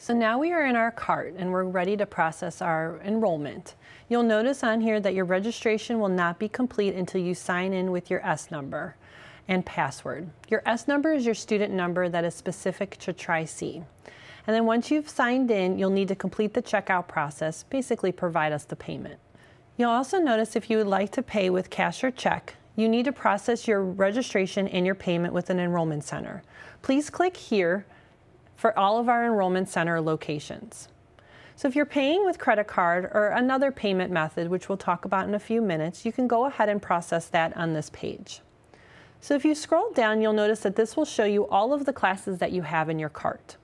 So now we are in our cart and we're ready to process our enrollment. You'll notice on here that your registration will not be complete until you sign in with your S number and password. Your S number is your student number that is specific to Tri-C. And then once you've signed in, you'll need to complete the checkout process, basically provide us the payment. You'll also notice if you would like to pay with cash or check, you need to process your registration and your payment with an enrollment center. Please click here for all of our enrollment center locations. So if you're paying with credit card or another payment method, which we'll talk about in a few minutes, you can go ahead and process that on this page. So if you scroll down, you'll notice that this will show you all of the classes that you have in your cart.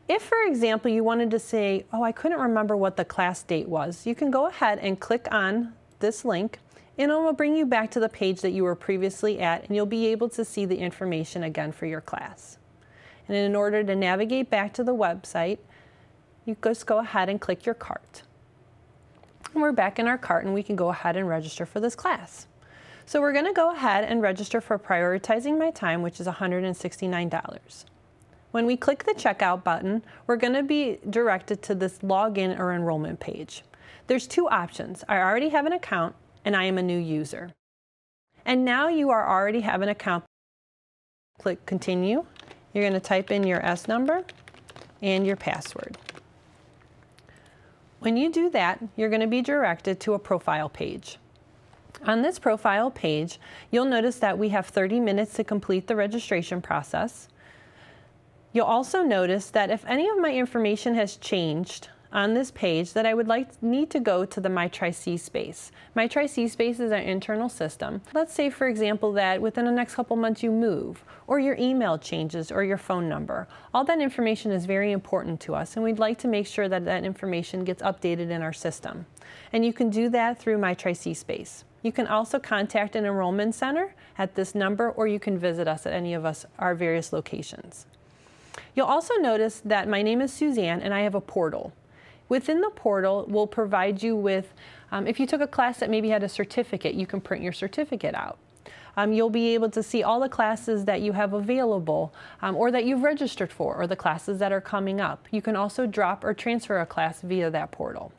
If, for example, you wanted to say, oh, I couldn't remember what the class date was, you can go ahead and click on this link and it will bring you back to the page that you were previously at, and you'll be able to see the information again for your class. And in order to navigate back to the website, you just go ahead and click your cart. And we're back in our cart and we can go ahead and register for this class. So we're going to go ahead and register for Prioritizing My Time, which is $169. When we click the checkout button, we're going to be directed to this login or enrollment page. There's two options. I already have an account and I am a new user. And now you already have an account. Click Continue. You're going to type in your S number and your password. When you do that, you're going to be directed to a profile page. On this profile page, you'll notice that we have 30 minutes to complete the registration process. You'll also notice that if any of my information has changed on this page, that I would need to go to the My Tri-C space. My Tri-C space is our internal system. Let's say, for example, that within the next couple months you move, or your email changes, or your phone number. All that information is very important to us, and we'd like to make sure that that information gets updated in our system. And you can do that through My Tri-C space. You can also contact an enrollment center at this number, or you can visit us at any of our various locations. You'll also notice that my name is Suzanne and I have a portal. Within the portal, we'll provide you with, if you took a class that maybe had a certificate, you can print your certificate out. You'll be able to see all the classes that you have available or that you've registered for, or the classes that are coming up. You can also drop or transfer a class via that portal.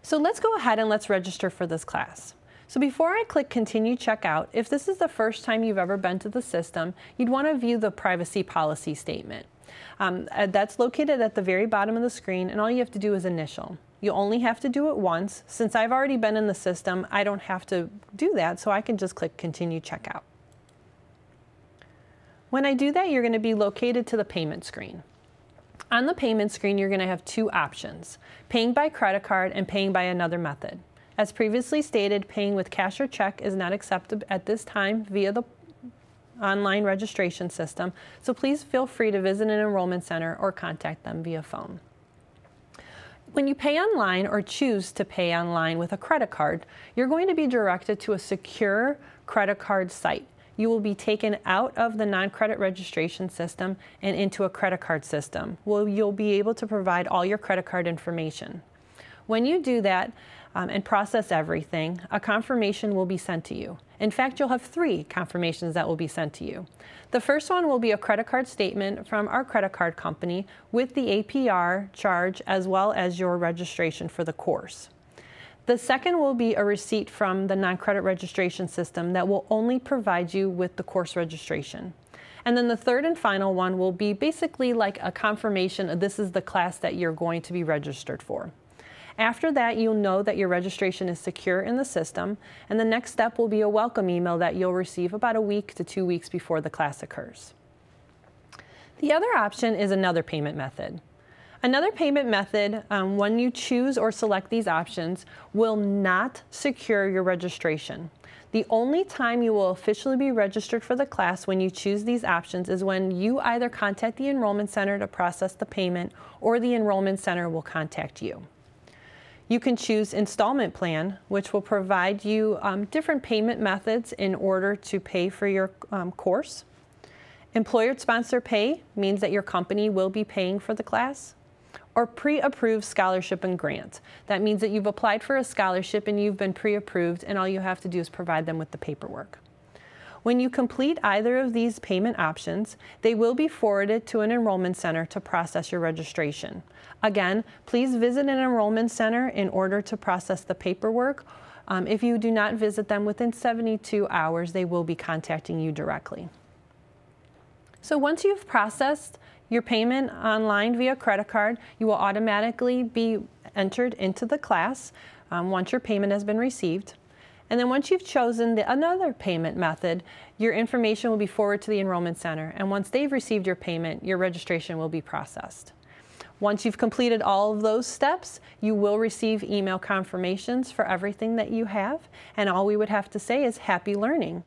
So let's go ahead and let's register for this class. So before I click Continue Checkout, if this is the first time you've ever been to the system, you'd want to view the privacy policy statement. That's located at the very bottom of the screen, and all you have to do is initial. You only have to do it once. Since I've already been in the system, I don't have to do that, so I can just click Continue Checkout. When I do that, you're going to be located to the payment screen. On the payment screen, you're going to have two options: paying by credit card and paying by another method. As previously stated, paying with cash or check is not accepted at this time via the online registration system, so please feel free to visit an enrollment center or contact them via phone. When you pay online or choose to pay online with a credit card, you're going to be directed to a secure credit card site. You will be taken out of the non-credit registration system and into a credit card system, where you'll be able to provide all your credit card information. When you do that and process everything, a confirmation will be sent to you. In fact, you'll have 3 confirmations that will be sent to you. The first one will be a credit card statement from our credit card company with the APR charge as well as your registration for the course. The second will be a receipt from the non-credit registration system that will only provide you with the course registration. And then the third and final one will be basically like a confirmation of this is the class that you're going to be registered for. After that, you'll know that your registration is secure in the system, and the next step will be a welcome email that you'll receive about a week to 2 weeks before the class occurs. The other option is another payment method. Another payment method, when you choose or select these options, will not secure your registration. The only time you will officially be registered for the class when you choose these options is when you either contact the enrollment center to process the payment, or the enrollment center will contact you. You can choose Installment Plan, which will provide you different payment methods in order to pay for your course. Employer-sponsored pay means that your company will be paying for the class. Or pre-approved scholarship and grant. That means that you've applied for a scholarship and you've been pre-approved, and all you have to do is provide them with the paperwork. When you complete either of these payment options, they will be forwarded to an enrollment center to process your registration. Again, please visit an enrollment center in order to process the paperwork. If you do not visit them within 72 hours, they will be contacting you directly. So once you've processed your payment online via credit card, you will automatically be entered into the class once your payment has been received. And then once you've chosen another payment method, your information will be forwarded to the enrollment center. And once they've received your payment, your registration will be processed. Once you've completed all of those steps, you will receive email confirmations for everything that you have. And all we would have to say is happy learning.